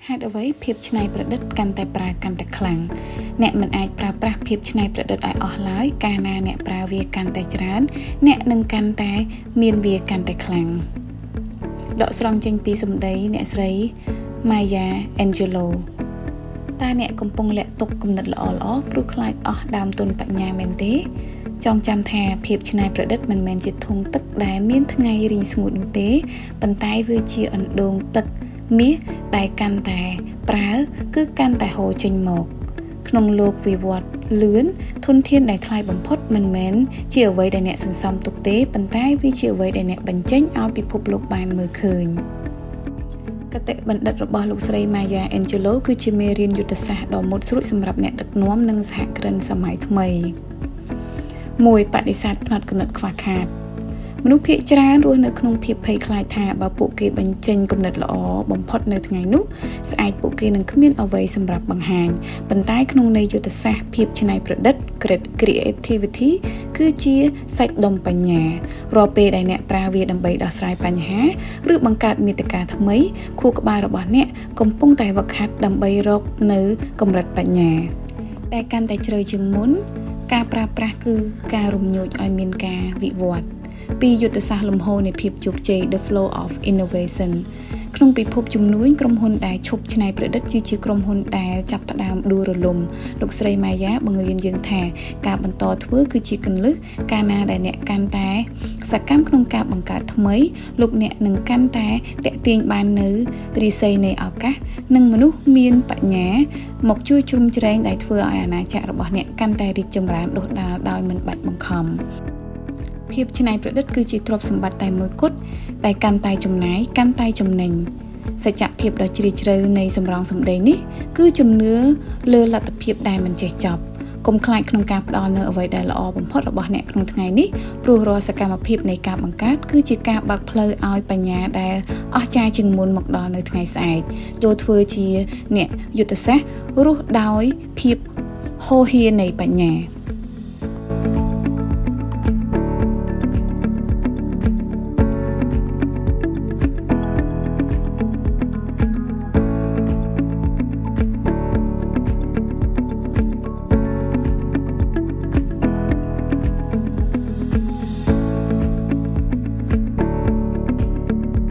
ហេតុអ្វីភាពច្នៃប្រឌិតកាន់តែប្រើកាន់តែខ្លាំងអ្នកមិនអាចប្រើប្រាស់ភាពច្នៃប្រឌិតឲ្យអស់ឡើយកាលណាអ្នកប្រើវាកាន់តែច្រើនអ្នកនឹងកាន់តែមានវាកាន់តែខ្លាំងដកស្រង់ចេញពីសម្ដីអ្នកស្រី Maya Angelou តើអ្នកកំពុងលាក់ទុកគំនិតល្អៗព្រោះខ្លាចអស់ដើមទុនបញ្ញាមែនទេចងចាំថាភាពច្នៃប្រឌិតមិនមែនជាធុងទឹកដែលមានថ្ងៃរីងស្ងួតនោះទេប៉ុន្តែវាជាអណ្ដូងទឹកមាសដែលកាន់តែប្រើគឺកាន់តែហូរចេញមកក្នុងលោកវិវត្តលឿនធនធានដែលថ្លៃបំផុតមិនមែនជាអ្វីដែលអ្នកសន្សំទុកទេប៉ុន្តែវាជាអ្វីដែលអ្នកបញ្ចេញឲ្យពិភពលោកបានមើលឃើញគតិបណ្ឌិតរបស់លោកស្រី Maya Angelou គឺជាមេរៀនយុទ្ធសាស្ត្រដ៏មុតស្រួចសម្រាប់អ្នកដឹកនាំនិងសហគ្រិនសម័យថ្មី1បដិសេធផ្នត់គំនិតខ្វះខាតមនុស្សភាគច្រើនរស់នៅក្នុងភាពភ័យខ្លាចថាបើពួកគេបញ្ចេញគំនិតល្អបំផុតនៅថ្ងៃនោះស្អែកពួកគេនឹងគ្មានអ្វីសម្រាប់បង្ហាញប៉ុន្តែក្នុងន័យយុទ្ធសាស្ត្រភាពច្នៃប្រឌិត creativity គឺជាសាច់ដុំបញ្ញារាល់ពេលដែលអ្នកប្រើវាដើម្បីដោះស្រាយបញ្ហាឬបង្កើតមាតិកាថ្មីខួរក្បាលរបស់អ្នកកំពុងតែវឹកហាត់ដើម្បីរកនៅកម្រិតបញ្ញាដែលកាន់តែជ្រៅជាងមុនការប្រើប្រាស់គឺការរំញោចឲ្យមានការវិវត្តពីយុទ្ធសាស្ត្រលំហូរនៃភាពជោគជ័យ The Flow of Innovation ក្នុងពិភពជំនួញក្រុមហ៊ុនដែលឈប់ច្នៃប្រឌិតជាក្រុមហ៊ុនដែលចាប់ផ្ដើមដួលរលំលោកស្រី Maya បង្រៀនយើងថាការបន្តធ្វើគឺជាគន្លឹះកាលណាដែលអ្នកកាន់តែសកម្មក្នុងការបង្កើតថ្មីលោកអ្នកនឹងកាន់តែតាក់ទាញបាននៅរាសីនៃឱកាសនិងមនុស្សមានបញ្ញាមកជួយជ្រោមជ្រែងដែលធ្វើឲ្យអាណាចក្ររបស់អ្នកកាន់តែរីកចម្រើនដុះដាលដោយមិនបាច់បង្ខំភាពច្នៃប្រឌិតគឺជាទ្រព្យសម្បត្តិតែមួយគត់ដែលកាន់តែចំណាយកាន់តែចំណេញសច្ចភាពដ៏ជ្រាលជ្រៅនៃសម្រងសម្ដីនេះគឺជំនឿលើលទ្ធភាពដែលមិនចេះចប់កុំខ្លាចក្នុងការផ្ដល់នូវអ្វីដែលល្អបំផុតរបស់អ្នកក្នុងថ្ងៃនេះព្រោះរាល់សកម្មភាពនៃការបង្កើតគឺជាការបើកផ្លូវឲ្យបញ្ញាដែលអស្ចារ្យជាងមុនមកដល់នៅថ្ងៃស្អែកចូលធ្វើជាអ្នកយុទ្ធសាស្ត្ររស់ដោយភាពហូរហៀរនៃបញ្ញា